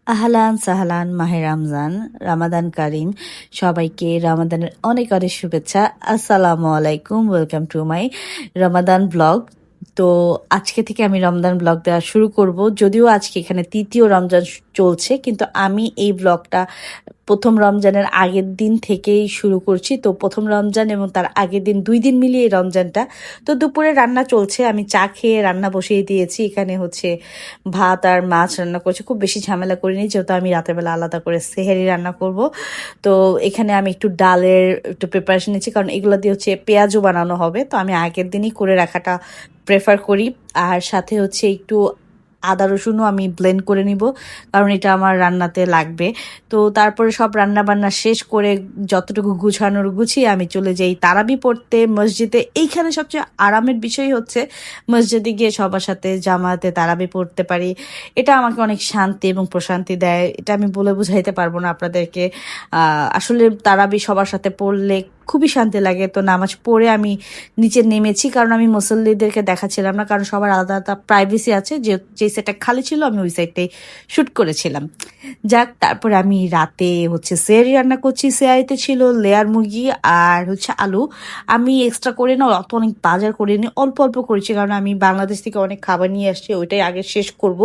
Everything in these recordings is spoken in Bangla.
আহলান সাহলান মাহে রমজান রামাদান কারিম সবাইকে রামাদানের অনেক অনেক শুভেচ্ছা। আসসালামু আলাইকুম, welcome to my Ramadan blog. তো আজকে থেকে আমি রমজান ব্লগ দেওয়া শুরু করব, যদিও আজকে এখানে তৃতীয় রমজান চলছে, কিন্তু আমি এই ব্লগটা প্রথম রমজানের আগের দিন থেকেই শুরু করছি। তো প্রথম রমজান এবং তার আগের দিন 2 দিন মিলিয়ে এই রমজানটা। তো দুপুরে রান্না চলছে, আমি চা খেয়ে রান্না বসিয়ে দিয়েছি। এখানে হচ্ছে ভাত আর মাছ রান্না করছি, খুব বেশি ঝামেলা করিনি যেহেতু আমি রাতের বেলা আলাদা করে সেহেরি রান্না করব। তো এখানে আমি একটু ডালের একটু প্রিপারেশন নিচ্ছি, কারণ এগুলো দিয়ে হচ্ছে পেঁয়াজও বানানো হবে। তো আমি আগের দিনই করে রাখাটা প্রেফার করি। আর সাথে হচ্ছে একটু আদা রসুনও আমি ব্লেন্ড করে নিব, কারণ এটা আমার রান্নাতে লাগবে। তো তারপরে সব রান্না বান্না শেষ করে যতটুকু গুছানোর গুছিয়ে আমি চলে যাই তারাবি পড়তে মসজিদে। এইখানে সবচেয়ে আরামের বিষয় হচ্ছে মসজিদে গিয়ে সবার সাথে জামাতে তারাবি পড়তে পারি। এটা আমাকে অনেক শান্তি এবং প্রশান্তি দেয়, এটা আমি বলে বুঝাইতে পারবো না আপনাদেরকে। আসলে তারাবি সবার সাথে পড়লে খুবই শান্তি লাগে। তো নামাজ পড়ে আমি নিচে নেমেছি, কারণ আমি মুসল্লিদেরকে দেখাচ্ছিলাম না, কারণ সবার আলাদা আলাদা প্রাইভেসি আছে। যে সেটটা খালি ছিল আমি ওই সাইডটাই শ্যুট করেছিলাম। যাক, তারপরে আমি রাতে হচ্ছে সেহরি রান্না করছি। সেহরিতে ছিল লেয়ার মুরগি আর হচ্ছে আলু। আমি এক্সট্রা করে না অত অনেক বাজার করে নিই, অল্প অল্প করেছি, কারণ আমি বাংলাদেশ থেকে অনেক খাবার নিয়ে আসছি, ওইটাই আগে শেষ করব।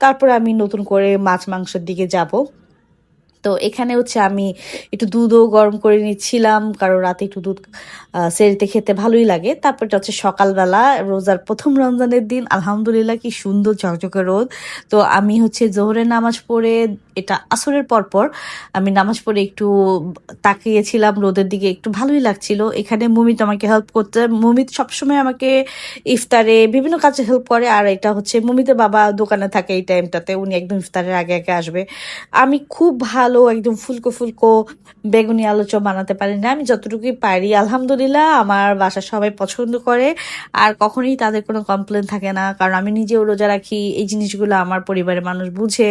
তারপরে আমি নতুন করে মাছ মাংসের দিকে যাব। তো এখানে হচ্ছে আমি একটু দুধও গরম করে নিচ্ছিলাম, কারণ রাতে একটু দুধ সেরিতে খেতে ভালোই লাগে। তারপরটা হচ্ছে সকালবেলা রোজার প্রথম রমজানের দিন, আলহামদুলিল্লাহ কি সুন্দর ঝকঝকে রোদ। তো আমি হচ্ছে জোহরের নামাজ পড়ে, এটা আসরের পর পর আমি নামাজ পড়ে একটু তাকিয়েছিলাম রোদের দিকে, একটু ভালোই লাগছিল। এখানে মুমিত আমাকে হেল্প করতে, মুমিত সবসময় আমাকে ইফতারে বিভিন্ন কাজে হেল্প করে। আর এটা হচ্ছে মুমিতের বাবা দোকানে থাকে এই টাইমটাতে, উনি একদম ইফতারের আগে আগে আসবে। আমি খুব ভালো একদম ফুলকো ফুলকো বেগুনি আলু চপ বানাতে পারি না, আমি যতটুকুই পারি আলহামদুলিল্লাহ আমার বাসার সবাই পছন্দ করে। আর কখনোই তাদের কোনো কমপ্লেন থাকে না, কারণ আমি নিজেও রোজা রাখি। এই জিনিসগুলো আমার পরিবারের মানুষ বুঝে।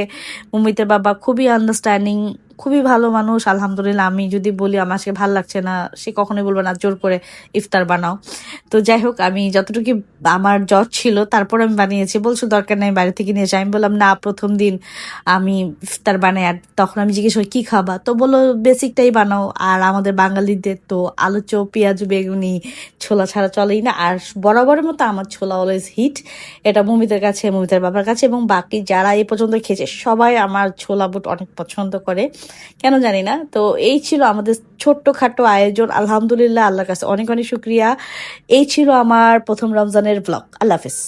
মুমিতের বাবা খুবই আন্ডারস্ট্যান্ডিং, খুবই ভালো মানুষ আলহামদুলিল্লাহ। আমি যদি বলি আমার আজকে ভালো লাগছে না, সে কখনোই বলবো না জোর করে ইফতার বানাও। তো যাই হোক, আমি যতটুকু আমার জ্বর ছিল তারপর আমি বানিয়েছি। বলছো দরকার নেই বাইরে থেকে নিয়ে এসে, আমি বললাম না, প্রথম দিন আমি ইফতার বানাই। আর তখন আমি জিজ্ঞেস করি কী খাবা, তো বললো বেসিকটাই বানাও। আর আমাদের বাঙালিদের তো আলু চপ পেঁয়াজ বেগুনি ছোলা ছাড়া চলেই না। আর বরাবরের মতো আমার ছোলা অলওয়েজ হিট, এটা মমিতার কাছে, মমিতার বাবার কাছে এবং বাকি যারা এই পর্যন্ত খেয়েছে সবাই আমার ছোলা বুট অনেক পছন্দ করে, কেন জানি না। তো এই ছিল আমাদের ছোট্টখাটো আয়োজন, আলহামদুলিল্লাহ, আল্লাহর কাছে অনেক অনেক শুক্রিয়া। এই ছিল আমার প্রথম রমজানের ব্লগ। আল্লাহ হাফেজ।